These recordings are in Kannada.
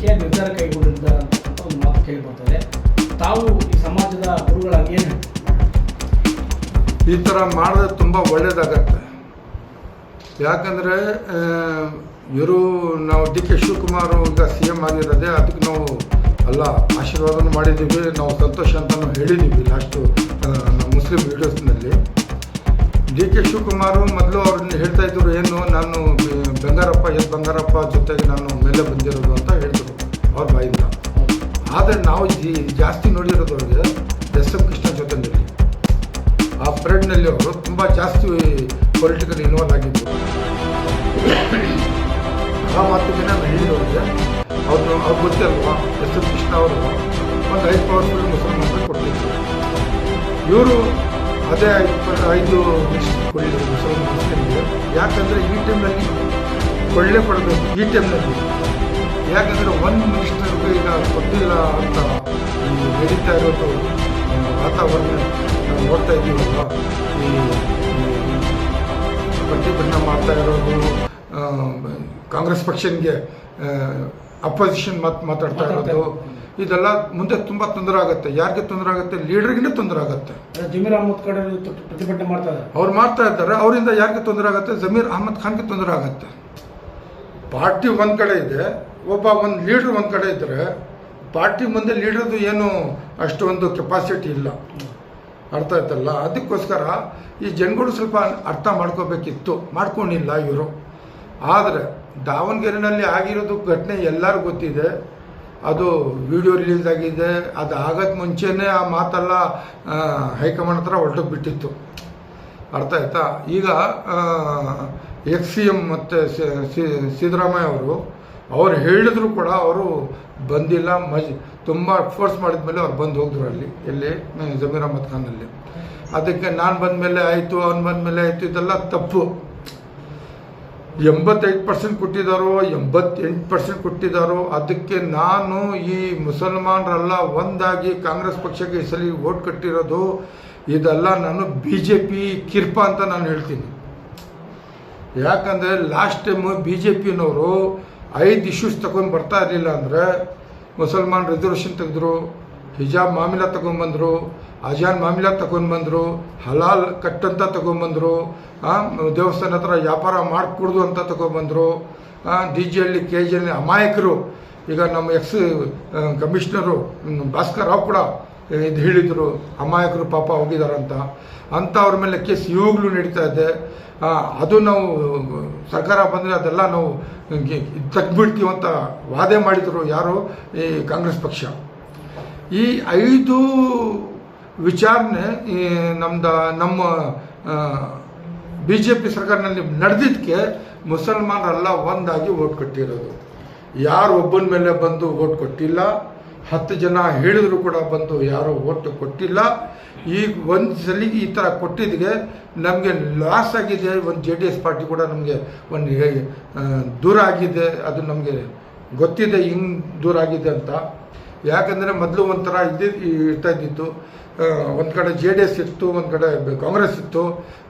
ಮಾಡಲಿಕ್ಕೆ ನಿರ್ಧಾರ ಕೈಗೊಂಡಿದ್ದಾರೆ ಅಂತ ಒಂದು ಮಾತು ಕೇಳಿ ಬರ್ತದೆ. ತಾವು ಈ ಸಮಾಜದ ಗುರುಗಳಾಗಿ ಏನು ಈ ಥರ ಮಾಡಿದ್ರೆ ತುಂಬ ಒಳ್ಳೆಯದಾಗತ್ತೆ. ಯಾಕಂದರೆ ಇವರು ನಾವು ಡಿ ಕೆ ಶಿವಕುಮಾರ್ ಈಗ CM ಆಗಿರೋದೇ ಅದಕ್ಕೆ ನಾವು ಅಲ್ಲ ಆಶೀರ್ವಾದನೂ ಮಾಡಿದ್ದೀವಿ, ನಾವು ಸಂತೋಷ ಅಂತಲೂ ಹೇಳಿದ್ದೀವಿ ಲಾಸ್ಟು ಮುಸ್ಲಿಂ ವೀಡಿಯೋಸ್ನಲ್ಲಿ. ಡಿ ಕೆ ಶಿವಕುಮಾರು ಮೊದಲು ಅವ್ರನ್ನ ಹೇಳ್ತಾ ಇದ್ರು, ಏನು ನಾನು ಬಂಗಾರಪ್ಪ ಜೊತೆಗೆ ನಾನು ಮೇಲೆ ಬಂದಿರೋದು ಅಂತ ಹೇಳಿದ್ರು ಅವ್ರ ಬಾಯಿಂದ. ಆದರೆ ನಾವು ಜಾಸ್ತಿ ನೋಡಿರೋದು ಅವ್ರಿಗೆ SM ಕೃಷ್ಣ ಜೊತೆಯಲ್ಲಿ ಆ ಪರೇಡ್ನಲ್ಲಿ ಅವರು ತುಂಬ ಜಾಸ್ತಿ ಪೊಲಿಟಿಕಲ್ ಇನ್ವಾಲ್ವ್ ಆಗಿದ್ದರು. ಆ ಮಾತಿಗೆ ನಾನು ಹೇಳಿದವ್ರಿಗೆ ಅವ್ರು ಗೊತ್ತಿಲ್ವಾ SM ಕೃಷ್ಣ ಅವರು ಒಂದು 5 ಪವರ್ಫುಲ್ ಮುಸಲ್ಮಾನರು ಕೊಟ್ಟಿದ್ರು. ಇವರು ಅದೇ 5 ಕೊಡಲಿದ್ರು ಮುಸ್ಲಿಮ್ಗೆ. ಯಾಕಂದರೆ ಈ ಟೈಮ್ನಲ್ಲಿ ಕೊಳ್ಳೆ ಕೊಡಬೇಕು. ಈ ಟೈಮ್ನಲ್ಲಿ ಯಾಕಂದರೆ ಒಂದು ಮಿನಿಸ್ಟರ್ಗೂ ಈಗ ಕೊಟ್ಟಿಲ್ಲ ಅಂತ ನಡೀತಾ ಇರೋದು ವಾತಾವರಣ ನಾವು ನೋಡ್ತಾ ಇದ್ದೀವಲ್ಲ. ಈ ಪ್ರತಿಭಟನೆ ಮಾಡ್ತಾ ಇರೋದು, ಕಾಂಗ್ರೆಸ್ ಪಕ್ಷನಿಗೆ ಅಪೋಸಿಷನ್ ಮಾತಾಡ್ತಾ ಇರೋದು, ಇದೆಲ್ಲ ಮುಂದೆ ತುಂಬ ತೊಂದರೆ ಆಗುತ್ತೆ. ಯಾರಿಗೆ ತೊಂದರೆ ಆಗುತ್ತೆ? ಲೀಡರ್ಗಿನೇ ತೊಂದರೆ ಆಗುತ್ತೆ. ಜಮೀರ್ ಅಹಮದ್ ಕಡೆ ಪ್ರತಿಭಟನೆ ಮಾಡ್ತಾ ಇದ್ದಾರೆ. ಅವರಿಂದ ಯಾರಿಗೆ ತೊಂದರೆ ಆಗುತ್ತೆ? ಜಮೀರ್ ಅಹಮದ್ ಖಾನ್ಗೆ ತೊಂದರೆ ಆಗುತ್ತೆ. ಪಾರ್ಟಿ ಒಂದು ಕಡೆ ಇದೆ, ಒಂದು ಲೀಡ್ರ್ ಒಂದು ಕಡೆ ಇದ್ದರೆ ಪಾರ್ಟಿ ಮುಂದೆ ಲೀಡ್ರದು ಏನು ಅಷ್ಟೊಂದು ಕೆಪಾಸಿಟಿ ಇಲ್ಲ. ಅರ್ಥ ಆಯ್ತಲ್ಲ? ಅದಕ್ಕೋಸ್ಕರ ಈ ಜನಗಳು ಸ್ವಲ್ಪ ಅರ್ಥ ಮಾಡ್ಕೋಬೇಕಿತ್ತು, ಮಾಡ್ಕೊಂಡಿಲ್ಲ ಇವರು. ಆದರೆ ದಾವಣಗೆರೆಯಲ್ಲಿ ಆಗಿರೋದು ಘಟನೆ ಎಲ್ಲರಿಗೂ ಗೊತ್ತಿದೆ. ಅದು ವಿಡಿಯೋ ರಿಲೀಸ್ ಆಗಿದೆ. ಅದು ಆಗೋಕ್ಕೆ ಮುಂಚೆನೇ ಆ ಮಾತೆಲ್ಲ ಹೈಕಮಾಂಡ್ ಹತ್ರ ಹೊರಟೋಗ್ಬಿಟ್ಟಿತ್ತು. ಅರ್ಥ ಆಯ್ತಾ? ಈಗ CM ಮತ್ತು ಸಿದ್ದರಾಮಯ್ಯ ಅವರು ಹೇಳಿದ್ರು ಕೂಡ ಅವರು ಬಂದಿಲ್ಲ. ತುಂಬ ಫೋರ್ಸ್ ಮಾಡಿದ ಮೇಲೆ ಅವ್ರು ಬಂದು ಹೋಗಿದ್ರು ಎಲ್ಲಿ ಜಮೀರ್ ಅಹಮದ್ ಖಾನಲ್ಲಿ. ಅದಕ್ಕೆ ನಾನು ಬಂದ ಮೇಲೆ ಆಯಿತು, ಅವ್ನು ಬಂದ ಮೇಲೆ ಆಯಿತು, ಇದೆಲ್ಲ ತಪ್ಪು. 85% ಕೊಟ್ಟಿದ್ದಾರೋ 88% ಕೊಟ್ಟಿದ್ದಾರೋ ಅದಕ್ಕೆ ನಾನು ಈ ಮುಸಲ್ಮಾನರೆಲ್ಲ ಒಂದಾಗಿ ಕಾಂಗ್ರೆಸ್ ಪಕ್ಷಕ್ಕೆ ಈ ಸಲ ವೋಟ್ ಕಟ್ಟಿರೋದು ಇದೆಲ್ಲ ನಾನು BJP ಕಿರ್ಪ ಅಂತ ನಾನು ಹೇಳ್ತೀನಿ. ಯಾಕಂದರೆ ಲಾಸ್ಟ್ ಟೈಮು BJPನವರು 5 ಇಶ್ಯೂಸ್ ತಗೊಂಡು ಬರ್ತಾ ಇರಲಿಲ್ಲ. ಅಂದರೆ ಮುಸಲ್ಮಾನ್ ರಿಸರ್ವೇಷನ್ ತೆಗೆದ್ರು, ಹಿಜಾಬ್ ಮಾಮಿಲಾ ತಗೊಂಡ್ಬಂದರು, ಅಜಾನ್ ಮಾಮಿಲಾ ತಗೊಂಡ್ಬಂದರು, ಹಲಾಲ್ ಕಟ್ಟಂತ ತಗೊಂಡ್ಬಂದರು, ದೇವಸ್ಥಾನ ಹತ್ರ ವ್ಯಾಪಾರ ಮಾಡಿಕೊಡ್ದು ಅಂತ ತಗೊಂಡ್ಬಂದರು. DGಹಳ್ಳಿ KGಹಳ್ಳಿ ಅಮಾಯಕರು. ಈಗ ನಮ್ಮ ಕಮಿಷನರು ಭಾಸ್ಕರ್ ರಾವ್ ಕೂಡ ಇದು ಹೇಳಿದರು, ಅಮಾಯಕರು ಪಾಪ ಹೋಗಿದಾರಂತ. ಅಂಥವ್ರ ಮೇಲೆ ಕೇಸ್ ಇವಾಗಲೂ ನಡೀತಾ ಇದೆ. ಅದು ನಾವು ಸರ್ಕಾರ ಬಂದರೆ ಅದೆಲ್ಲ ನಾವು ತೆಗ್ದುಬಿಡ್ತೀವಿ ಅಂತ ವಾದೆ ಮಾಡಿದರು ಯಾರು? ಈ ಕಾಂಗ್ರೆಸ್ ಪಕ್ಷ. ಈ 5 ವಿಚಾರಣೆ ನಮ್ಮ BJP ಸರ್ಕಾರದಲ್ಲಿ ನಡೆದಿದ್ದಕ್ಕೆ ಮುಸಲ್ಮಾನರೆಲ್ಲ ಒಂದಾಗಿ ವೋಟ್ ಕೊಟ್ಟಿರೋದು. ಯಾರು ಒಬ್ಬನ ಮೇಲೆ ಬಂದು ವೋಟ್ ಕೊಟ್ಟಿಲ್ಲ. 10 ಜನ ಹೇಳಿದ್ರು ಕೂಡ ಬಂದು ಯಾರೂ ವೋಟ್ ಕೊಟ್ಟಿಲ್ಲ. ಈಗ ಒಂದು ಸಲ ಈ ಥರ ಕೊಟ್ಟಿದ್ದಕ್ಕೆ ನಮಗೆ ಲಾಸ್ ಆಗಿದೆ. ಒಂದು JDS ಪಾರ್ಟಿ ಕೂಡ ನಮಗೆ ಒಂದು ದೂರ ಆಗಿದೆ. ಅದು ನಮಗೆ ಗೊತ್ತಿದೆ ಹಿಂಗೆ ದೂರ ಆಗಿದೆ ಅಂತ. ಯಾಕಂದರೆ ಮೊದಲು ಒಂಥರ ಇರ್ತಾ ಇದ್ದಿತ್ತು. ಒಂದು ಕಡೆ JDS ಇತ್ತು, ಒಂದು ಕಡೆ ಕಾಂಗ್ರೆಸ್ ಇತ್ತು.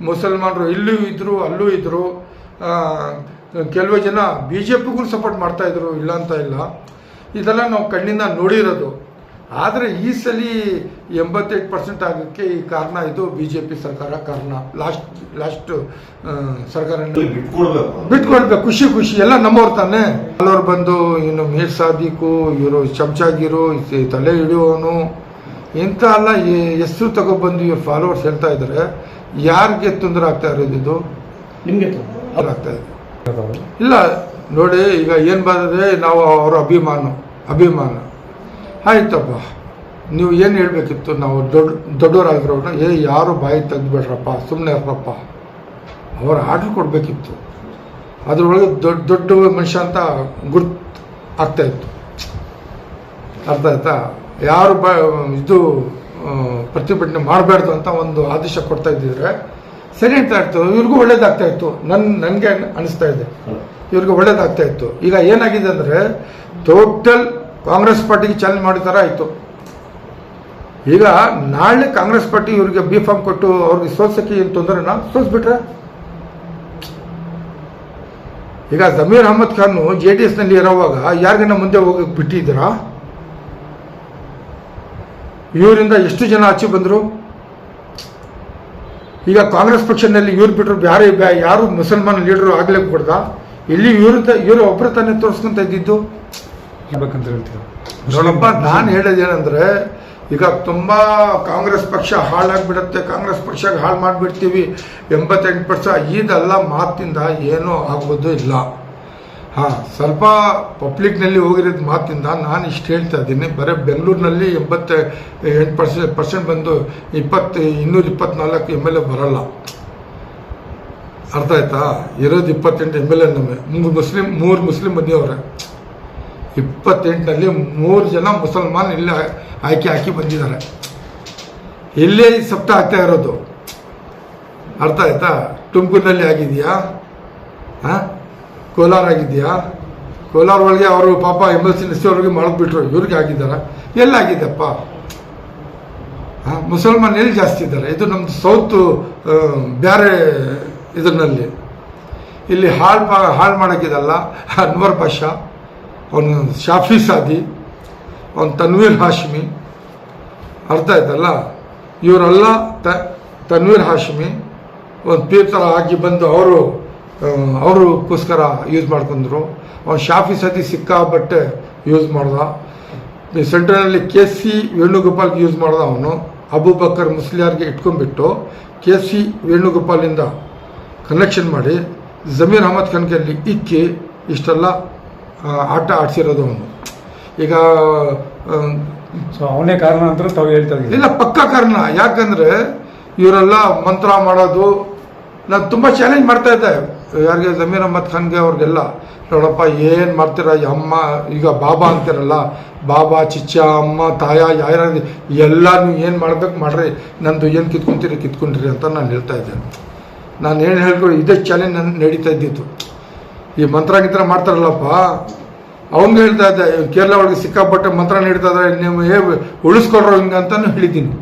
ಮುಸಲ್ಮಾನರು ಇಲ್ಲೂ ಇದ್ದರು, ಅಲ್ಲೂ ಇದ್ದರು. ಕೆಲವು ಜನ BJPಗೂ ಸಪೋರ್ಟ್ ಮಾಡ್ತಾಯಿದ್ರು, ಇಲ್ಲ ಅಂತ ಇಲ್ಲ. ಇದೆಲ್ಲ ನಾವು ಕಣ್ಣಿಂದ ನೋಡಿರೋದು. ಆದರೆ ಈ ಸಲ 88% ಆಗೋಕ್ಕೆ ಈ ಕಾರಣ ಇದು BJP ಸರ್ಕಾರ ಕಾರಣ. ಲಾಸ್ಟ್ ಸರ್ಕಾರ ಬಿಟ್ಕೊಳ್ಬೇಕು. ಖುಷಿ ಎಲ್ಲ ನಮ್ಮವ್ರು ತಾನೆ. ಎಲ್ಲರು ಬಂದು ಇನ್ನು ಮೀರ್ ಸಾದಿಕು, ಇವರು ಚಮಚಾಗಿರು, ತಲೆ ಹಿಡಿಯೋನು ಇಂಥ ಎಲ್ಲ ಹೆಸರು ತಗೊಬಂದು ಇವ್ರು ಫಾಲೋವರ್ಸ್ ಹೇಳ್ತಾ ಇದ್ದಾರೆ. ಯಾರಿಗೆ ತೊಂದರೆ ಆಗ್ತಾ ಇರೋದು? ನಿಮಗೆ ಆಗ್ತಾ ಇದೆ. ಇಲ್ಲ ನೋಡಿ, ಈಗ ಏನು ಬರ್ತದೆ, ನಾವು ಅವರ ಅಭಿಮಾನ ಆಯ್ತಪ್ಪ. ನೀವು ಏನು ಹೇಳಬೇಕಿತ್ತು? ನಾವು ದೊಡ್ಡವರಾಗಿರೋರು ಯಾರು ಬಾಯಿ ತೆಗೆದುಬೇಡ್ರಪ್ಪ, ಸುಮ್ಮನೆ ಇರಪ್ಪ, ಅವ್ರು ಆರ್ಡ್ರ್ ಕೊಡಬೇಕಿತ್ತು. ಅದರೊಳಗೆ ದೊಡ್ಡ ಮನುಷ್ಯ ಅಂತ ಗುರ್ತು ಆಗ್ತಾಯಿತ್ತು. ಅರ್ಥ ಆಯ್ತಾ? ಯಾರು ಇದು ಪ್ರತಿಭಟನೆ ಮಾಡಬಾರ್ದು ಅಂತ ಒಂದು ಆದೇಶ ಕೊಡ್ತಾ ಇದ್ದಿದ್ರೆ ಸರಿ ಅಂತ ಇತ್ತು. ಇವ್ರಿಗೂ ಒಳ್ಳೇದಾಗ್ತಾ ಇತ್ತು. ನನಗೆ ಅನಿಸ್ತಾ ಇದೆ ಇವ್ರಿಗೆ ಒಳ್ಳೇದಾಗ್ತಾ ಇತ್ತು. ಈಗ ಏನಾಗಿದೆ ಅಂದರೆ ಟೋಟಲ್ ಕಾಂಗ್ರೆಸ್ ಪಾರ್ಟಿಗೆ ಚಾಲೆಂಜ್ ಮಾಡೋ ಥರ ಆಯಿತು. ಈಗ ನಾಳೆ ಕಾಂಗ್ರೆಸ್ ಪಾರ್ಟಿ ಇವ್ರಿಗೆ B.Pharm ಕೊಟ್ಟು ಅವ್ರಿಗೆ ಸೋಲ್ಸೋಕ್ಕೆ ಏನು ತೊಂದರೆನಾ? ಸೋಲ್ಸ್ಬಿಟ್ರೆ ಈಗ ಜಮೀರ್ ಅಹಮದ್ ಖಾನ್ JDS ನಲ್ಲಿ ಇರೋವಾಗ ಯಾರಿಗನ್ನ ಮುಂದೆ ಹೋಗಕ್ಕೆ ಬಿಟ್ಟಿದ್ದೀರಾ? ಇವರಿಂದ ಎಷ್ಟು ಜನ ಆಚೆ ಬಂದರು? ಈಗ ಕಾಂಗ್ರೆಸ್ ಪಕ್ಷದಲ್ಲಿ ಇವ್ರು ಬಿಟ್ಟರು ಯಾರು ಮುಸಲ್ಮಾನ್ ಲೀಡರು ಆಗ್ಲಿಕ್ಕೆ ಕೊಡ್ದ? ಇಲ್ಲಿ ಇವರು ಒಬ್ಬರು ತಾನೇ ತೋರಿಸ್ಕೊಂತ ಇದ್ದಿದ್ದು. ಹೇಳ್ಬೇಕಂತ ಹೇಳ್ತೀರಾ? ನೋಡಪ್ಪ, ನಾನು ಹೇಳೋದೇನೆಂದ್ರೆ, ಈಗ ತುಂಬ ಕಾಂಗ್ರೆಸ್ ಪಕ್ಷ ಹಾಳಾಗ್ಬಿಡುತ್ತೆ, ಕಾಂಗ್ರೆಸ್ ಪಕ್ಷ ಹಾಳು ಮಾಡಿಬಿಡ್ತೀವಿ 88%, ಇದೆಲ್ಲ ಮಾತಿಂದ ಏನೂ ಆಗೋದು ಇಲ್ಲ. ಹಾಂ, ಸ್ವಲ್ಪ ಪಬ್ಲಿಕ್ನಲ್ಲಿ ಹೋಗಿರೋದು ಮಾತಿಂದ ನಾನು ಇಷ್ಟು ಹೇಳ್ತಾ ಇದ್ದೀನಿ. ಬರೀ ಬೆಂಗಳೂರಿನಲ್ಲಿ 88% ಬಂದು 224 MLA ಬರಲ್ಲ. ಅರ್ಥ ಆಯ್ತಾ? ಇರೋದು 28 MLA ನಮಗೆ. 3 ಮುಸ್ಲಿಂ ಬಂದಿವ್ರೆ. 28ನಲ್ಲಿ 3 ಜನ ಮುಸಲ್ಮಾನ್ ಇಲ್ಲಿ ಆಯ್ಕೆ ಹಾಕಿ ಬಂದಿದ್ದಾರೆ. ಇಲ್ಲೇ ಸಪ್ತ ಆಗ್ತಾ ಇರೋದು. ಅರ್ಥ ಆಯ್ತಾ? ತುಮಕೂರಿನಲ್ಲಿ ಆಗಿದೆಯಾ? ಹಾಂ, ಕೋಲಾರ ಆಗಿದೆಯಾ? ಕೋಲಾರ ಒಳಗೆ ಅವರು ಪಾಪ MLC ಅವ್ರಿಗೆ ಮಾಡಿಬಿಟ್ರು, ಇವ್ರಿಗೆ ಆಗಿದ್ದಾರೆ. ಎಲ್ಲಾಗಿದೆಯಪ್ಪ? ಹಾಂ, ಮುಸಲ್ಮಾನ್ ಎಲ್ಲಿ ಜಾಸ್ತಿ ಇದ್ದಾರೆ? ಇದು ನಮ್ಮದು ಸೌತ್ ಬೇರೆ ಇದರಲ್ಲಿ. ಇಲ್ಲಿ ಹಾಳು ಮಾಡೋಕ್ಕಿದಲ್ಲ. ಅನ್ವರ್ ಬಾಷಾ, ಅವನು ಶಾಫಿ ಸಾದಿ, ಅವನು ತನ್ವೀರ್ ಹಾಶ್ಮಿ. ಅರ್ಥ ಆಯ್ತಲ್ಲ? ಇವರೆಲ್ಲ ತನ್ವೀರ್ ಹಾಶ್ಮಿ ಒಂದು ಪೀರ್ ಥರ ಆಗಿ ಬಂದು ಅವ್ರಿಗೋಸ್ಕರ ಯೂಸ್ ಮಾಡ್ಕೊಂಡ್ರು. ಅವನು ಶಾಫಿ ಸಾದಿ ಸಿಕ್ಕಾಬಟ್ಟೆ ಯೂಸ್ ಮಾಡ್ದ. ಸೆಂಟ್ರಲ್ನಲ್ಲಿ KC ವೇಣುಗೋಪಾಲ್ಗೆ ಯೂಸ್ ಮಾಡ್ದ. ಅವನು ಅಬೂಬಕರ್ ಮುಸ್ಲಿಯಾರ್ಗೆ ಇಟ್ಕೊಂಡ್ಬಿಟ್ಟು KC ವೇಣುಗೋಪಾಲಿಂದ ಕನೆಕ್ಷನ್ ಮಾಡಿ ಜಮೀರ್ ಅಹಮದ್ ಖಾನ್ಗೆ ಅಲ್ಲಿ ಇಕ್ಕಿ ಇಷ್ಟೆಲ್ಲ ಆಟ ಆಡಿಸಿರೋದು ಅವನು. ಈಗ ಸೊ ಅವನೇ ಕಾರಣ ಅಂತ ತಾವು ಹೇಳ್ತಾ ಇದ್ದೀವಿ? ಇಲ್ಲ, ಪಕ್ಕ ಕಾರಣ. ಯಾಕಂದರೆ ಇವರೆಲ್ಲ ಮಂತ್ರ ಮಾಡೋದು. ನಾನು ತುಂಬ ಚಾಲೆಂಜ್ ಮಾಡ್ತಾ ಇದ್ದೆ ಯಾರಿಗೆ, ಜಮೀರ್ ಅಹಮದ್ ಖಾನ್ಗೆ ಅವ್ರಿಗೆಲ್ಲ. ನೋಡಪ್ಪ, ಏನು ಮಾಡ್ತೀರ ಅಮ್ಮ, ಈಗ ಬಾಬಾ ಅಂತಿರಲ್ಲ, ಬಾಬಾ, ಚಿಚ್ಚ, ಅಮ್ಮ, ತಾಯ, ಯಾರ ಎಲ್ಲ ನೀವು ಏನು ಮಾಡ್ಬೇಕು ಮಾಡ್ರಿ, ನಂದು ಏನು ಕಿತ್ಕೊಂಡ್ರಿ ಅಂತ ನಾನು ಹೇಳ್ತಾ ಇದ್ದೆ. ನಾನು ಏನು ಹೇಳ್ಕೊಂಡು ಇದೇ ಚಾಲೆಂಜ್ ನನ್ನ ನಡೀತಾ ಇದ್ದಿತ್ತು. ಈ ಮಂತ್ರ ಗಿಂತ್ರ ಮಾಡ್ತಾರಲ್ಲಪ್ಪ, ಅವ್ನಿಗೆ ಹೇಳ್ತಾ ಇದ್ದೆ, ಕೇರಳ ಒಳಗೆ ಸಿಕ್ಕಾಪಟ್ಟೆ ಮಂತ್ರ ನೀಡ್ತಾ ಇದ್ದಾರೆ, ನೀವು ಉಳಿಸ್ಕೊಡ್ರೋ ಹಿಂಗೆ ಅಂತಾನು ಹೇಳಿದ್ದೀನಿ.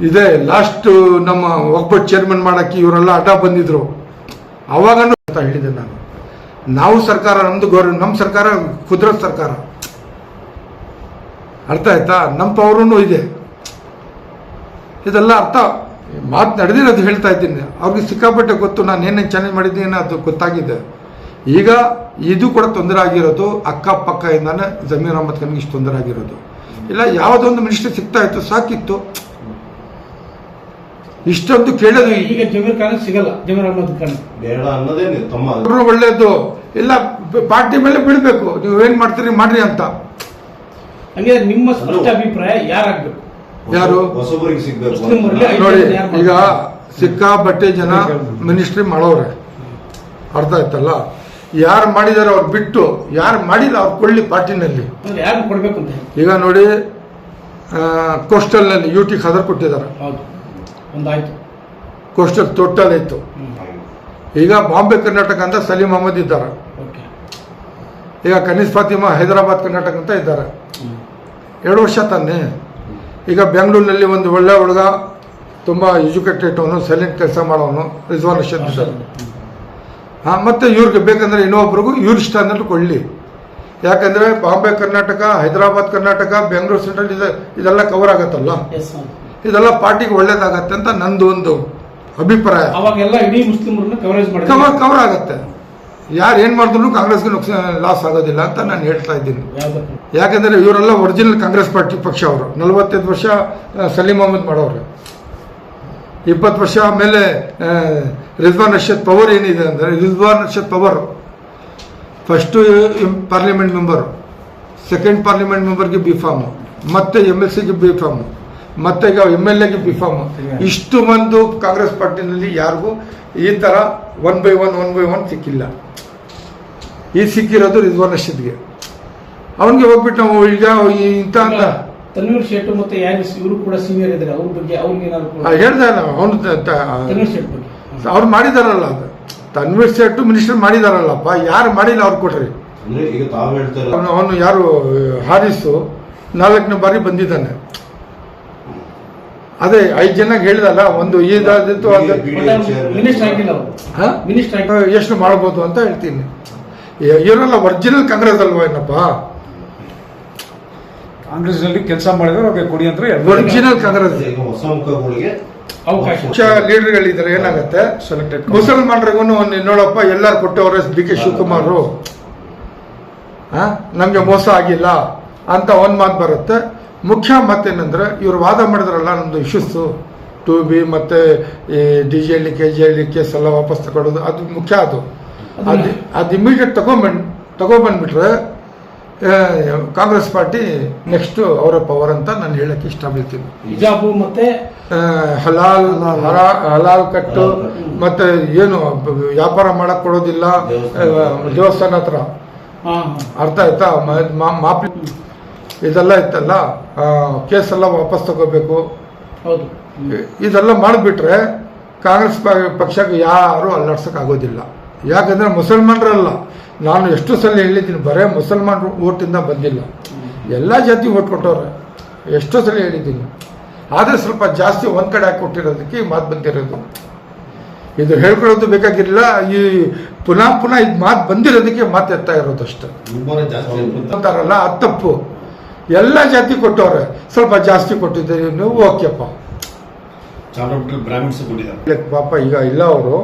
ಇದೇ ಲಾಸ್ಟ್ ನಮ್ಮ ಒಬ್ಬಟ್ಟು ಚೇರ್ಮನ್ ಮಾಡೋಕ್ಕೆ ಇವರೆಲ್ಲ ಅಡ್ಡ ಬಂದಿದ್ರು. ಅವಾಗನೂ ಅಂತ ಹೇಳಿದೆ ನಾನು. ನಾವು ಸರ್ಕಾರ, ನಮ್ಮ ಸರ್ಕಾರ ಕುದುರತ್ ಸರ್ಕಾರ. ಅರ್ಥ ಆಯ್ತಾ? ನಮ್ಮ ಪವರೂ ಇದೆ. ಇದೆಲ್ಲ ಅರ್ಥ ಮಾತು ನಡೆದಿರೋದು ಹೇಳ್ತಾ ಇದ್ದೀನಿ. ಅವ್ರಿಗೆ ಸಿಕ್ಕಾಪಟ್ಟೆ ಗೊತ್ತು ನಾನು ಏನೇನು ಚಾಲೆಂಜ್ ಮಾಡಿದ್ದೀನಿ, ಅದು ಗೊತ್ತಾಗಿದೆ. ಈಗ ಇದು ಕೂಡ ತೊಂದರೆ ಆಗಿರೋದು ಅಕ್ಕಪಕ್ಕದಿಂದಾನೆ ಜಮೀರ್ ಅಹಮದ್ ಖಾನ್ಗೆ ಇಷ್ಟು ತೊಂದರೆ ಆಗಿರೋದು. ಇಲ್ಲ, ಯಾವುದೊಂದು ಮಿನಿಸ್ಟರ್ ಸಿಗ್ತಾ ಇತ್ತು, ಸಾಕಿತ್ತು. ಇಷ್ಟೊಂದು ಕೇಳೋದು ಈಗ ಜಮೀರ್ ಖಾನ್ ಸಿಗಲ್ಲ. ಜಮೀರ್ ಅಹಮದ್ ಖಾನ್ ಬೇಡ ಅನ್ನೋದೇ ಒಳ್ಳೇದು. ಇಲ್ಲ, ಪಾರ್ಟಿ ಮೇಲೆ ಬೀಳ್ಬೇಕು, ನೀವು ಏನ್ ಮಾಡ್ತೀರಿ ಮಾಡ್ರಿ ಅಂತ. ಹಂಗೆ ನಿಮ್ಮ ಸ್ಪಷ್ಟ ಅಭಿಪ್ರಾಯ ಯಾರಾಗಬೇಕು? ಯಾರು ಹೊಸಬರಿಗೆ ಸಿಗ್ಬೇಕು? ನೋಡಿ, ಈಗ ಸಿಕ್ಕಾಪಟ್ಟೆ ಜನ ಮಿನಿಸ್ಟ್ರಿ ಮಾಡೋರೆ. ಅರ್ಥ ಆಯ್ತಲ್ಲ? ಯಾರು ಮಾಡಿದಾರೆ ಅವ್ರು ಬಿಟ್ಟು, ಯಾರು ಮಾಡಿಲ್ಲ ಅವ್ರು ಕೊಳ್ಳಿ ಪಾರ್ಟಿನಲ್ಲಿ. ಯಾರು ಕೊಡ್ಬೇಕು ಅಂತ ಈಗ ನೋಡಿ, ಕೋಸ್ಟಲ್ನಲ್ಲಿ UT ಖಾದರ್ ಕೊಟ್ಟಿದ್ದಾರೆ. ಒಂದಾಯ್ತು. ಕೋಸ್ಟಲ್ ಟೋಟಲ್ ಆಯ್ತು. ಈಗ ಬಾಂಬೆ ಕರ್ನಾಟಕ ಅಂತ ಸಲೀಂ ಅಹಮದ್ ಇದ್ದಾರೆ. ಈಗ ಕನೀಸ್ ಫಾತಿಮಾ ಹೈದರಾಬಾದ್ ಕರ್ನಾಟಕ ಅಂತ ಇದ್ದಾರೆ. 2 ವರ್ಷ ತಾನೆ. ಈಗ ಬೆಂಗಳೂರಿನಲ್ಲಿ ಒಂದು ಒಳ್ಳೆ ಹುಡುಗ, ತುಂಬ ಎಜುಕೇಟೆಡ್, ಅವನು ಸೈಲೆಂಟ್ ಕೆಲಸ ಮಾಡೋನು, ರಿಜ್ವಾನ್ ಅರ್ಷದ್ ಇದ್ದಾರೆ. ಹಾಂ, ಮತ್ತು ಇವ್ರಿಗೆ ಬೇಕಂದ್ರೆ ಇನ್ನೊಬ್ರಿಗೂ ಇವ್ರ ಇಷ್ಟ ಅನ್ನೋದು ಕೊಳ್ಳಿ. ಯಾಕಂದರೆ ಬಾಂಬೆ ಕರ್ನಾಟಕ, ಹೈದರಾಬಾದ್ ಕರ್ನಾಟಕ, ಬೆಂಗಳೂರು ಸೆಂಟ್ರಲ್ ಇದೆಲ್ಲ ಕವರ್ ಆಗತ್ತಲ್ಲ. ಇದೆಲ್ಲ ಪಾರ್ಟಿಗೆ ಒಳ್ಳೇದಾಗತ್ತೆ ಅಂತ ನಂದು ಒಂದು ಅಭಿಪ್ರಾಯ. ಅವಾಗೆಲ್ಲ ಇಡೀ ಮುಸ್ಲಿಮರನ್ನ ಕವರ್ ಆಗತ್ತೆ. ಯಾರು ಏನು ಮಾಡಿದ್ರು ಕಾಂಗ್ರೆಸ್ಗೆ ಲಾಸ್ ಆಗೋದಿಲ್ಲ ಅಂತ ನಾನು ಹೇಳ್ತಾ ಇದ್ದೀನಿ. ಯಾಕಂದರೆ ಇವರೆಲ್ಲ ಒರಿಜಿನಲ್ ಕಾಂಗ್ರೆಸ್ ಪಾರ್ಟಿ ಪಕ್ಷ. ಅವರು 45 ವರ್ಷ ಸಲೀಂ ಅಹಮದ್ ಮಾಡೋರು, 20 ವರ್ಷ ಮೇಲೆ ರಿಜ್ವಾನ್ ಅರ್ಷದ್ ಪವರ್ ಏನಿದೆ ಅಂದರೆ, Rizwan Arshad power first parliament member, second parliament ಮೆಂಬರ್ಗೆ B.Pharm, ಮತ್ತೆ MLCಗೆ B.Pharm, ಮತ್ತೆ ಈಗ MLAಗೆ B.Pharm. ಇಷ್ಟು ಮಂದು ಕಾಂಗ್ರೆಸ್ ಪಾರ್ಟಿನಲ್ಲಿ ಯಾರಿಗೂ ಈ ಥರ 1 by 1 ಸಿಕ್ಕಿಲ್ಲ. ಈ ಸಿಕ್ಕಿರೋದು ರಿಜ್ವಾನ್ ಅರ್ಷದ್ಗೆ. ಅವನಿಗೆ ಹೋಗ್ಬಿಟ್ಟು ನಾವು ಈಗ ಇಂಥ ಅಂತ ತನ್ವೀರ್ ಶೇಟ್ ಮತ್ತೆ ಯಾರಿಸ್ ಇವರು ಕೂಡ ಸೀನಿಯರ್ ಇದ್ದಾರೆ. ಅವ್ರ ಬಗ್ಗೆ ಅವ್ರಿಗೆ ಹೇಳ್ದೆ ಅವನು ಅವ್ರು ಮಾಡಿದಾರಲ್ಲ. ಅದು ತನ್ವೀರ್ ಸೇಠ್ ಮಿನಿಸ್ಟರ್ ಮಾಡಿದಾರಲ್ಲಪ್ಪ, ಯಾರು ಮಾಡಿಲ್ಲ ಅವ್ರು ಕೊಟ್ರಿ. ಈಗ ತಾವು ಹೇಳ್ತಾರೆ ಅವನು ಯಾರು ಹಾರಿಸು 4ನೇ ಬಾರಿ ಬಂದಿದ್ದಾನೆ. ಅದೇ 5 ಜನಕ್ಕೆ ಹೇಳಿದಲ್ಲ, ಒಂದು ಇದಾದಿತ್ತು ಅದು ಮಿನಿಸ್ಟರ್ ಆಗಿಲ್ಲ ಅವರು, ಮಿನಿಸ್ಟರ್ ಆಗಿ ಎಷ್ಟು ಮಾಡ್ಬೋದು ಅಂತ ಹೇಳ್ತೀನಿ. ಇವರೆಲ್ಲ ಒರಿಜಿನಲ್ ಕಾಂಗ್ರೆಸ್ ಅಲ್ವಾ ಏನಪ್ಪ? ಕಾಂಗ್ರೆಸ್ ನಲ್ಲಿ ಕೆಲಸ ಮಾಡಿದ್ರೆ ಅವ್ರಿಗೆ ಕೊಡಿ ಅಂದ್ರೆ ಒರಿಜಿನಲ್ ಕಾಂಗ್ರೆಸ್ ಈಗ ಹೊಸ ಮುಖಗಳಿಗೆ ಅವಕಾಶ. ಪಕ್ಷ ಲೀಡರ್ಗಳಿದ್ದಾರೆ, ಏನಾಗತ್ತೆ ಸೆಲೆಕ್ಟೆಡ್ ಮುಸಲ್ಮಾನರಿಗೂ ನೋಡಪ್ಪ ಎಲ್ಲರೂ ಕೊಟ್ಟವ್ರೆ ಡಿ ಕೆ ಶಿವಕುಮಾರ್ ನಮ್ಗೆ ಮೋಸ ಆಗಿಲ್ಲ ಅಂತ ಒಂದ್ ಮಾತು ಬರುತ್ತೆ. ಮುಖ್ಯ ಮತ್ತೇನಂದ್ರೆ ಇವ್ರು ವಾದ ಮಾಡಿದ್ರಲ್ಲ, ನಮ್ದು ಇಶ್ಯೂಸು 2B ಮತ್ತೆ ಈ DJL KJL ಕೇಸ್ ಎಲ್ಲ ವಾಪಸ್ ತಗೊಳ್ಳೋದು, ಅದು ಮುಖ್ಯ. ಅದು ಇಮಿಡಿಯೇಟ್ ತಗೊಂಡ್ಬಂದ್ಬಿಟ್ರೆ ಕಾಂಗ್ರೆಸ್ ಪಾರ್ಟಿ ನೆಕ್ಸ್ಟ್ ಅವರ ಪವರ್ ಅಂತ ನಾನು ಹೇಳಕ್ಕೆ ಇಷ್ಟಪಡ್ತೀನಿ. ಹಿಜಾಬು ಮತ್ತೆ ಹಲಾಲ್ ಕಟ್ಟು ಮತ್ತೆ ಏನು ವ್ಯಾಪಾರ ಮಾಡಕ್ ಕೊಡೋದಿಲ್ಲ ದೇವಸ್ಥಾನ ಹತ್ರ, ಅರ್ಥ ಆಯ್ತಾ? ಮಾಪಿ ಇದೆಲ್ಲ ಇತ್ತಲ್ಲ, ಕೇಸೆಲ್ಲ ವಾಪಸ್ ತಗೋಬೇಕು. ಹೌದು, ಇದೆಲ್ಲ ಮಾಡಿಬಿಟ್ರೆ ಕಾಂಗ್ರೆಸ್ ಪಕ್ಷಕ್ಕೆ ಯಾರು ಅಲ್ಲಾಡ್ಸಕ್ ಆಗೋದಿಲ್ಲ. ಯಾಕಂದ್ರೆ ಮುಸಲ್ಮಾನರಲ್ಲ, ನಾನು ಎಷ್ಟು ಸಲ ಹೇಳಿದ್ದೀನಿ, ಬರೇ ಮುಸಲ್ಮಾನರು ಓಟಿಂದ ಬಂದಿಲ್ಲ, ಎಲ್ಲ ಜಾತಿ ಓಟ್ ಕೊಟ್ಟವ್ರೆ, ಎಷ್ಟೋ ಸಲ ಹೇಳಿದ್ದೀನಿ. ಆದರೆ ಸ್ವಲ್ಪ ಜಾಸ್ತಿ ಒಂದ್ ಕಡೆ ಹಾಕಿ ಕೊಟ್ಟಿರೋದಕ್ಕೆ ಈ ಮಾತು ಬಂದಿರೋದು. ಇದು ಹೇಳ್ಕೊಳ್ಳೋದು ಬೇಕಾಗಿರಲಿಲ್ಲ, ಈ ಪುನಃ ಇದು ಮಾತು ಬಂದಿರೋದಕ್ಕೆ ಮಾತು ಎತ್ತಾ ಇರೋದಷ್ಟೇ. ಅಂತಾರಲ್ಲ, ಅದು ತಪ್ಪು. ಎಲ್ಲ ಜಾತಿ ಕೊಟ್ಟವ್ರೆ, ಸ್ವಲ್ಪ ಜಾಸ್ತಿ ಕೊಟ್ಟಿದ್ದೀರಿ ನೀವು, ಓಕೆಪ್ಪ. ಬ್ರಾಹ್ಮಿಣ್ಸ್ ಕೊಟ್ಟಿದ್ದಾರೆ ಪಾಪ ಈಗ ಇಲ್ಲ ಅವರು